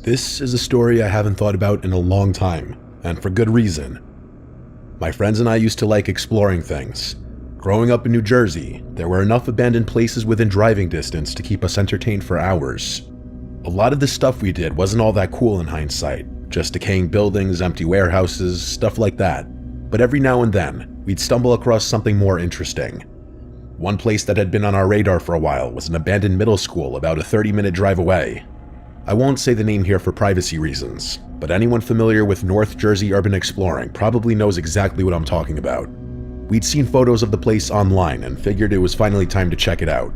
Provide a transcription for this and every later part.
This is a story I haven't thought about in a long time, and for good reason. My friends and I used to like exploring things. Growing up in New Jersey, there were enough abandoned places within driving distance to keep us entertained for hours. A lot of the stuff we did wasn't all that cool in hindsight, just decaying buildings, empty warehouses, stuff like that. But every now and then, we'd stumble across something more interesting. One place that had been on our radar for a while was an abandoned middle school about a 30-minute drive away. I won't say the name here for privacy reasons, but anyone familiar with North Jersey urban exploring probably knows exactly what I'm talking about. We'd seen photos of the place online and figured it was finally time to check it out.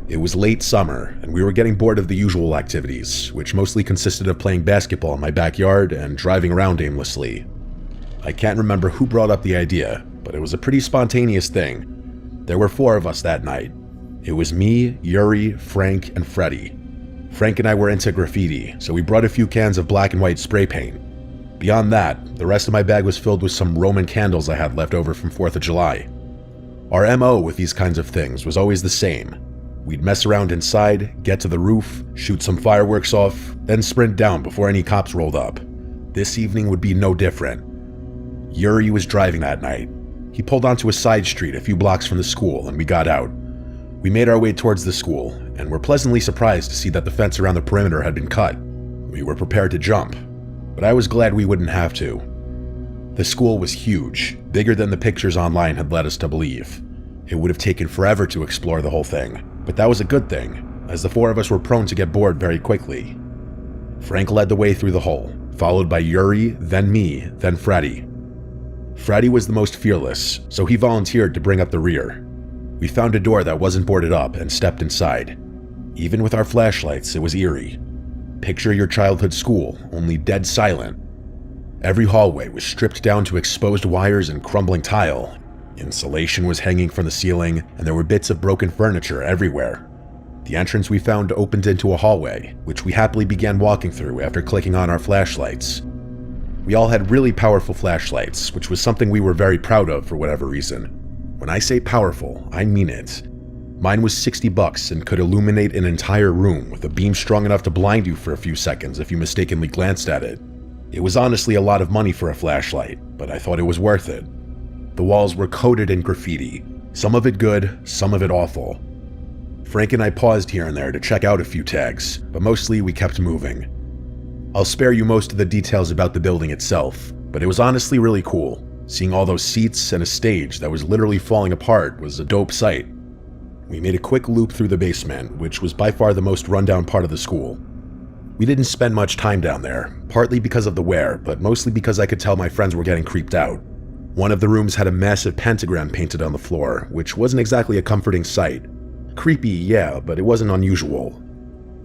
It was late summer, and we were getting bored of the usual activities, which mostly consisted of playing basketball in my backyard and driving around aimlessly. I can't remember who brought up the idea, but it was a pretty spontaneous thing. There were 4 of us that night. It was me, Yuri, Frank, and Freddie. Frank and I were into graffiti, so we brought a few cans of black and white spray paint. Beyond that, the rest of my bag was filled with some Roman candles I had left over from 4th of July. Our MO with these kinds of things was always the same. We'd mess around inside, get to the roof, shoot some fireworks off, then sprint down before any cops rolled up. This evening would be no different. Yuri was driving that night. He pulled onto a side street a few blocks from the school and we got out. We made our way towards the school and were pleasantly surprised to see that the fence around the perimeter had been cut. We were prepared to jump, but I was glad we wouldn't have to. The school was huge, bigger than the pictures online had led us to believe. It would have taken forever to explore the whole thing, but that was a good thing, as the 4 of us were prone to get bored very quickly. Frank led the way through the hole, followed by Yuri, then me, then Freddie. Freddie was the most fearless, so he volunteered to bring up the rear. We found a door that wasn't boarded up and stepped inside. Even with our flashlights, it was eerie. Picture your childhood school, only dead silent. Every hallway was stripped down to exposed wires and crumbling tile. Insulation was hanging from the ceiling, and there were bits of broken furniture everywhere. The entrance we found opened into a hallway, which we happily began walking through after clicking on our flashlights. We all had really powerful flashlights, which was something we were very proud of for whatever reason. When I say powerful, I mean it. Mine was $60 and could illuminate an entire room with a beam strong enough to blind you for a few seconds if you mistakenly glanced at it. It was honestly a lot of money for a flashlight, but I thought it was worth it. The walls were coated in graffiti, some of it good, some of it awful. Frank and I paused here and there to check out a few tags, but mostly we kept moving. I'll spare you most of the details about the building itself, but it was honestly really cool. Seeing all those seats and a stage that was literally falling apart was a dope sight. We made a quick loop through the basement, which was by far the most rundown part of the school. We didn't spend much time down there, partly because of the wear, but mostly because I could tell my friends were getting creeped out. One of the rooms had a massive pentagram painted on the floor, which wasn't exactly a comforting sight. Creepy, yeah, but it wasn't unusual.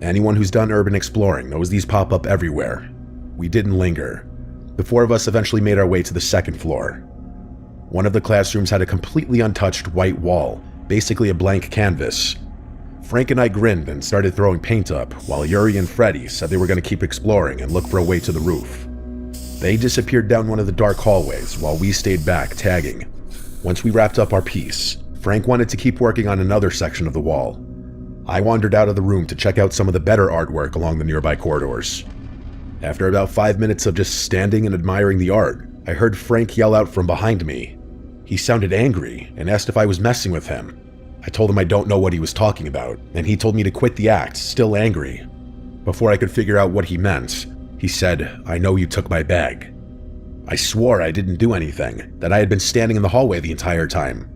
Anyone who's done urban exploring knows these pop up everywhere. We didn't linger. The 4 of us eventually made our way to the 2nd floor. One of the classrooms had a completely untouched white wall, basically a blank canvas. Frank and I grinned and started throwing paint up, while Yuri and Freddie said they were going to keep exploring and look for a way to the roof. They disappeared down one of the dark hallways while we stayed back, tagging. Once we wrapped up our piece, Frank wanted to keep working on another section of the wall. I wandered out of the room to check out some of the better artwork along the nearby corridors. After about 5 minutes of just standing and admiring the art, I heard Frank yell out from behind me. He sounded angry and asked if I was messing with him. I told him I don't know what he was talking about, and he told me to quit the act, still angry. Before I could figure out what he meant, he said, "I know you took my bag." I swore I didn't do anything, that I had been standing in the hallway the entire time.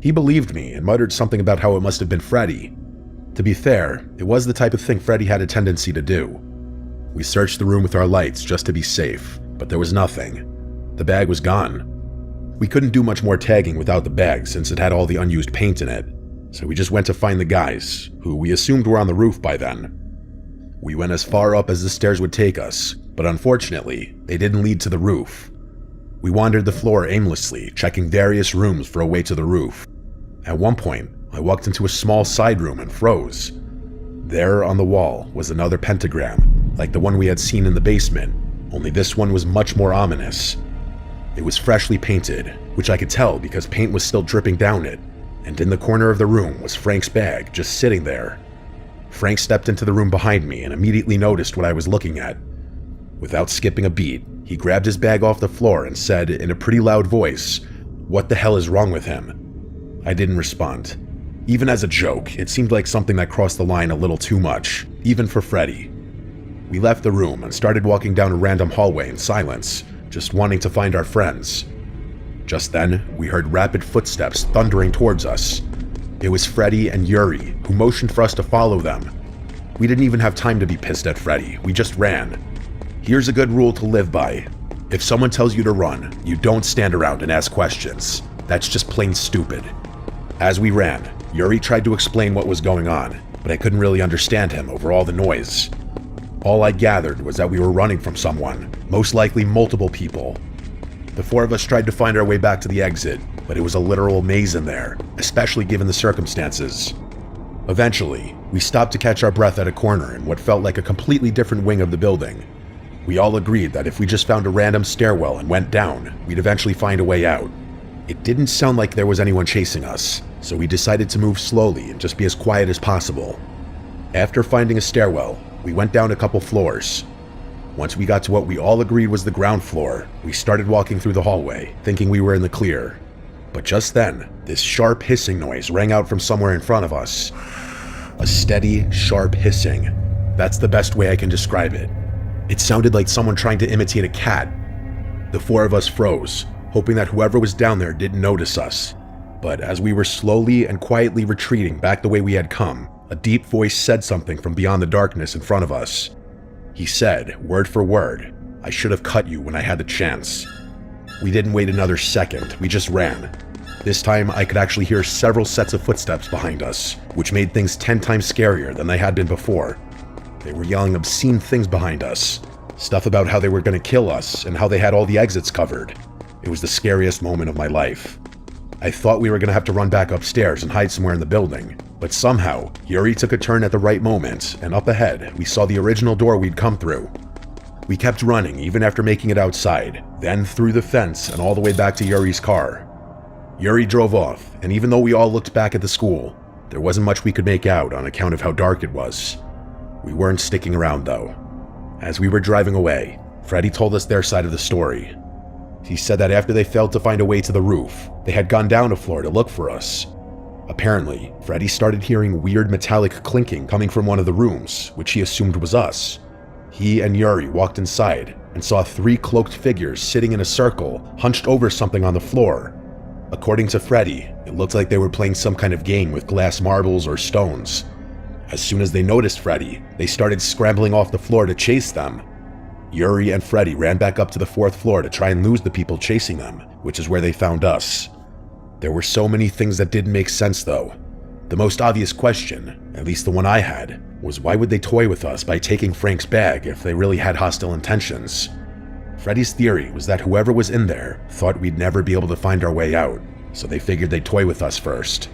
He believed me and muttered something about how it must have been Freddie. To be fair, it was the type of thing Freddie had a tendency to do. We searched the room with our lights just to be safe, but there was nothing. The bag was gone. We couldn't do much more tagging without the bag since it had all the unused paint in it, so we just went to find the guys, who we assumed were on the roof by then. We went as far up as the stairs would take us, but unfortunately, they didn't lead to the roof. We wandered the floor aimlessly, checking various rooms for a way to the roof. At one point, I walked into a small side room and froze. There on the wall was another pentagram, like the one we had seen in the basement, only this one was much more ominous. It was freshly painted, which I could tell because paint was still dripping down it, and in the corner of the room was Frank's bag just sitting there. Frank stepped into the room behind me and immediately noticed what I was looking at. Without skipping a beat, he grabbed his bag off the floor and said in a pretty loud voice, "What the hell is wrong with him?" I didn't respond. Even as a joke, it seemed like something that crossed the line a little too much, even for Freddy. We left the room and started walking down a random hallway in silence, just wanting to find our friends. Just then, we heard rapid footsteps thundering towards us. It was Freddy and Yuri, who motioned for us to follow them. We didn't even have time to be pissed at Freddy, we just ran. Here's a good rule to live by. If someone tells you to run, you don't stand around and ask questions. That's just plain stupid. As we ran, Yuri tried to explain what was going on, but I couldn't really understand him over all the noise. All I gathered was that we were running from someone, most likely multiple people. The four of us tried to find our way back to the exit, but it was a literal maze in there, especially given the circumstances. Eventually, we stopped to catch our breath at a corner in what felt like a completely different wing of the building. We all agreed that if we just found a random stairwell and went down, we'd eventually find a way out. It didn't sound like there was anyone chasing us, so we decided to move slowly and just be as quiet as possible. After finding a stairwell, we went down a couple floors. Once we got to what we all agreed was the ground floor, we started walking through the hallway, thinking we were in the clear. But just then, this sharp hissing noise rang out from somewhere in front of us. A steady, sharp hissing. That's the best way I can describe it. It sounded like someone trying to imitate a cat. The four of us froze, hoping that whoever was down there didn't notice us. But as we were slowly and quietly retreating back the way we had come, a deep voice said something from beyond the darkness in front of us. He said, word for word, "I should have cut you when I had the chance." We didn't wait another second, we just ran. This time I could actually hear several sets of footsteps behind us, which made things 10 times scarier than they had been before. They were yelling obscene things behind us, stuff about how they were going to kill us and how they had all the exits covered. It was the scariest moment of my life. I thought we were going to have to run back upstairs and hide somewhere in the building, but somehow, Yuri took a turn at the right moment, and up ahead, we saw the original door we'd come through. We kept running even after making it outside, then through the fence and all the way back to Yuri's car. Yuri drove off, and even though we all looked back at the school, there wasn't much we could make out on account of how dark it was. We weren't sticking around though. As we were driving away, Freddy told us their side of the story. He said that after they failed to find a way to the roof, they had gone down a floor to look for us. Apparently, Freddy started hearing weird metallic clinking coming from one of the rooms, which he assumed was us. He and Yuri walked inside and saw 3 cloaked figures sitting in a circle, hunched over something on the floor. According to Freddy, it looked like they were playing some kind of game with glass marbles or stones. As soon as they noticed Freddy, they started scrambling off the floor to chase them. Yuri and Freddy ran back up to the 4th floor to try and lose the people chasing them, which is where they found us. There were so many things that didn't make sense though. The most obvious question, at least the one I had, was why would they toy with us by taking Frank's bag if they really had hostile intentions? Freddy's theory was that whoever was in there thought we'd never be able to find our way out, so they figured they'd toy with us first.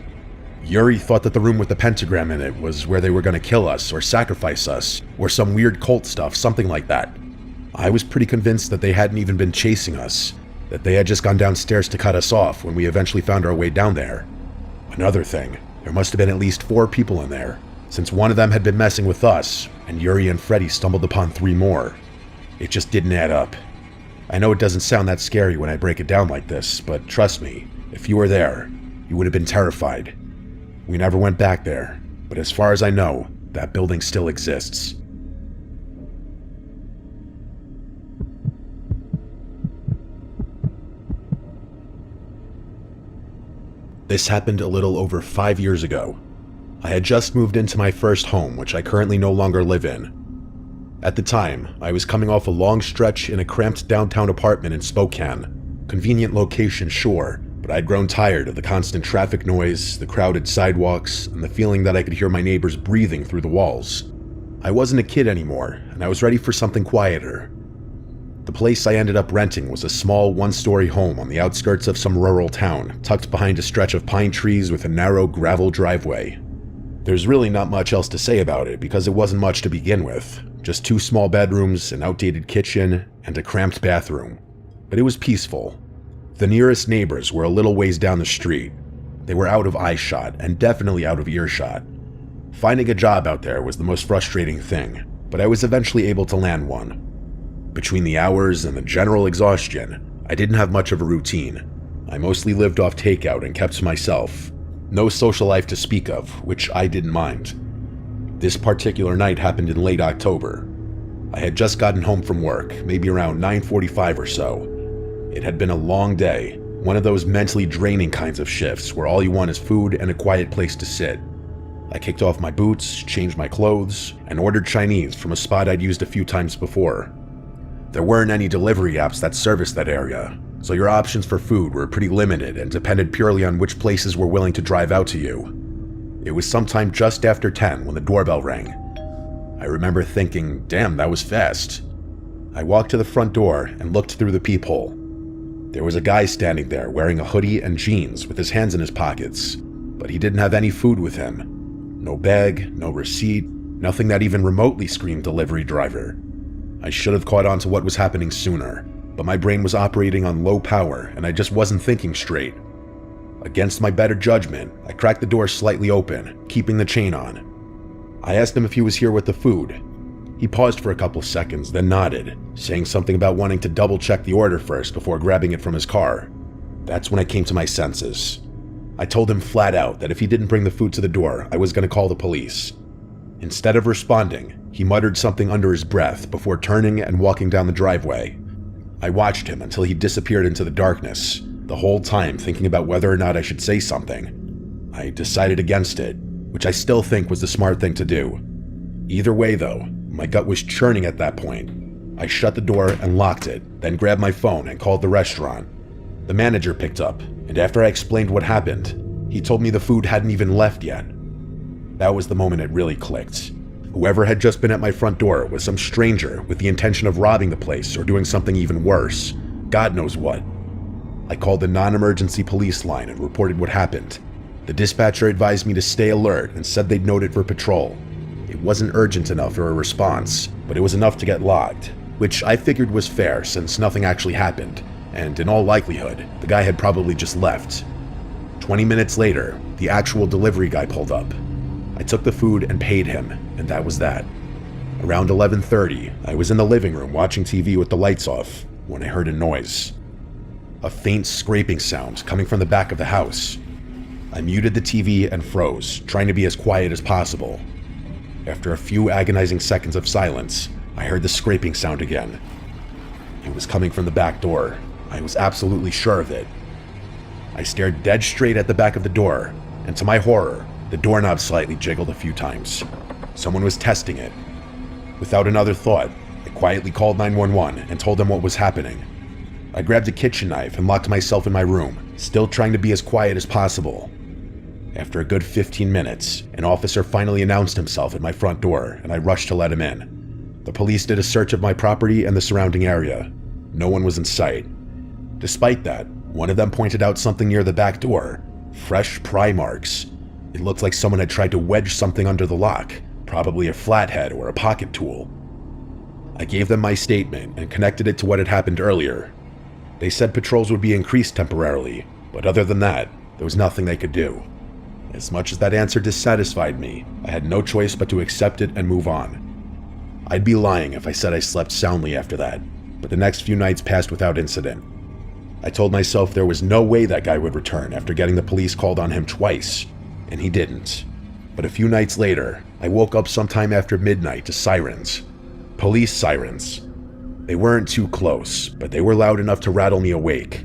Yuri thought that the room with the pentagram in it was where they were going to kill us or sacrifice us, or some weird cult stuff, something like that. I was pretty convinced that they hadn't even been chasing us, that they had just gone downstairs to cut us off when we eventually found our way down there. Another thing, there must have been at least 4 people in there, since one of them had been messing with us, and Yuri and Freddy stumbled upon 3 more. It just didn't add up. I know it doesn't sound that scary when I break it down like this, but trust me, if you were there, you would have been terrified. We never went back there, but as far as I know, that building still exists. This happened a little over 5 years ago. I had just moved into my first home, which I currently no longer live in. At the time, I was coming off a long stretch in a cramped downtown apartment in Spokane. Convenient location, sure, but I'd grown tired of the constant traffic noise, the crowded sidewalks, and the feeling that I could hear my neighbors breathing through the walls. I wasn't a kid anymore, and I was ready for something quieter. The place I ended up renting was a small 1-story home on the outskirts of some rural town, tucked behind a stretch of pine trees with a narrow gravel driveway. There's really not much else to say about it because it wasn't much to begin with. Just 2 small bedrooms, an outdated kitchen, and a cramped bathroom. But it was peaceful. The nearest neighbors were a little ways down the street. They were out of eyeshot and definitely out of earshot. Finding a job out there was the most frustrating thing, but I was eventually able to land one. Between the hours and the general exhaustion, I didn't have much of a routine. I mostly lived off takeout and kept to myself. No social life to speak of, which I didn't mind. This particular night happened in late October. I had just gotten home from work, maybe around 9:45 or so. It had been a long day, one of those mentally draining kinds of shifts where all you want is food and a quiet place to sit. I kicked off my boots, changed my clothes, and ordered Chinese from a spot I'd used a few times before. There weren't any delivery apps that serviced that area, so your options for food were pretty limited and depended purely on which places were willing to drive out to you. It was sometime just after 10 when the doorbell rang. I remember thinking, damn, that was fast. I walked to the front door and looked through the peephole. There was a guy standing there wearing a hoodie and jeans with his hands in his pockets, but he didn't have any food with him. No bag, no receipt, nothing that even remotely screamed delivery driver. I should have caught on to what was happening sooner, but my brain was operating on low power and I just wasn't thinking straight. Against my better judgment, I cracked the door slightly open, keeping the chain on. I asked him if he was here with the food. He paused for a couple seconds, then nodded, saying something about wanting to double-check the order first before grabbing it from his car. That's when I came to my senses. I told him flat out that if he didn't bring the food to the door, I was going to call the police. Instead of responding, he muttered something under his breath before turning and walking down the driveway. I watched him until he disappeared into the darkness, the whole time thinking about whether or not I should say something. I decided against it, which I still think was the smart thing to do. Either way though, my gut was churning at that point. I shut the door and locked it, then grabbed my phone and called the restaurant. The manager picked up, and after I explained what happened, he told me the food hadn't even left yet. That was the moment it really clicked. Whoever had just been at my front door was some stranger with the intention of robbing the place or doing something even worse. God knows what. I called the non-emergency police line and reported what happened. The dispatcher advised me to stay alert and said they'd note it for patrol. It wasn't urgent enough for a response, but it was enough to get logged, which I figured was fair since nothing actually happened, and in all likelihood, the guy had probably just left. 20 minutes later, the actual delivery guy pulled up. I took the food and paid him, and that was that. Around 11:30, I was in the living room watching TV with the lights off when I heard a noise. A faint scraping sound coming from the back of the house. I muted the TV and froze, trying to be as quiet as possible. After a few agonizing seconds of silence, I heard the scraping sound again. It was coming from the back door. I was absolutely sure of it. I stared dead straight at the back of the door, and to my horror, the doorknob slightly jiggled a few times. Someone was testing it. Without another thought, I quietly called 911 and told them what was happening. I grabbed a kitchen knife and locked myself in my room, still trying to be as quiet as possible. After a good 15 minutes, an officer finally announced himself at my front door, and I rushed to let him in. The police did a search of my property and the surrounding area. No one was in sight. Despite that, one of them pointed out something near the back door. Fresh pry marks. It looked like someone had tried to wedge something under the lock, probably a flathead or a pocket tool. I gave them my statement and connected it to what had happened earlier. They said patrols would be increased temporarily, but other than that, there was nothing they could do. As much as that answer dissatisfied me, I had no choice but to accept it and move on. I'd be lying if I said I slept soundly after that, but the next few nights passed without incident. I told myself there was no way that guy would return after getting the police called on him twice, and he didn't. But a few nights later, I woke up sometime after midnight to sirens. Police sirens. They weren't too close, but they were loud enough to rattle me awake.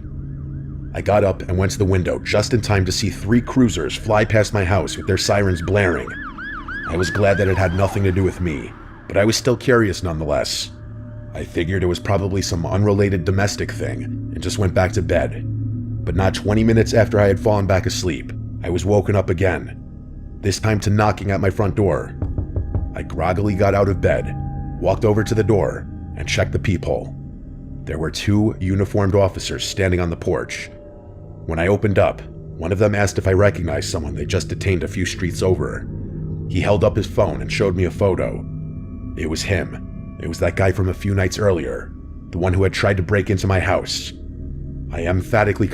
I got up and went to the window just in time to see 3 cruisers fly past my house with their sirens blaring. I was glad that it had nothing to do with me, but I was still curious nonetheless. I figured it was probably some unrelated domestic thing and just went back to bed. But not 20 minutes after I had fallen back asleep, I was woken up again, this time to knocking at my front door. I groggily got out of bed, walked over to the door, and checked the peephole. There were 2 uniformed officers standing on the porch. When I opened up, one of them asked if I recognized someone they just detained a few streets over. He held up his phone and showed me a photo. It was him. It was that guy from a few nights earlier, the one who had tried to break into my house. I emphatically